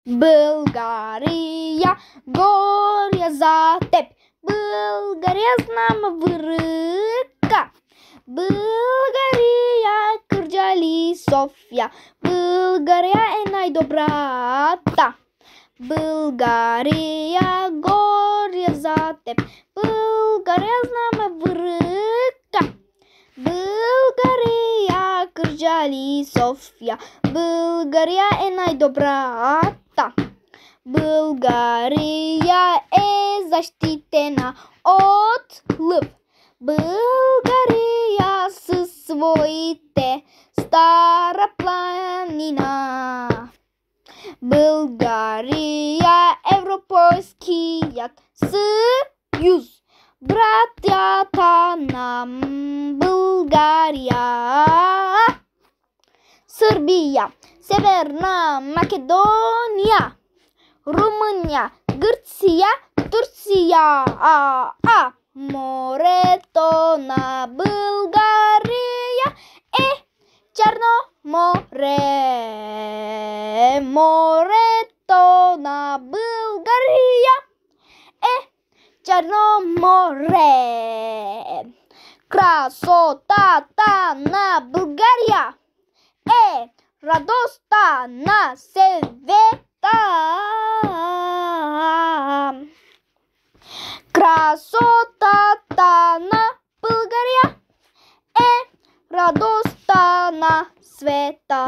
България, горя за теб. България знам връка. България, Кърджали, София. България е най-добрата. България, горя за теб. България знам връка. България, Кърджали, София. България е най-добрата. България е защитена от лъв. България със своите Стара планина. България, Европейският съюз. Братята на България. Сърбия, Северна Македония, Румъния, Гърция, Турция. Морето на България е Черно море. Морето на България е Черно море. Красотата на България е радостта на света. Красотата на България е радостта на света.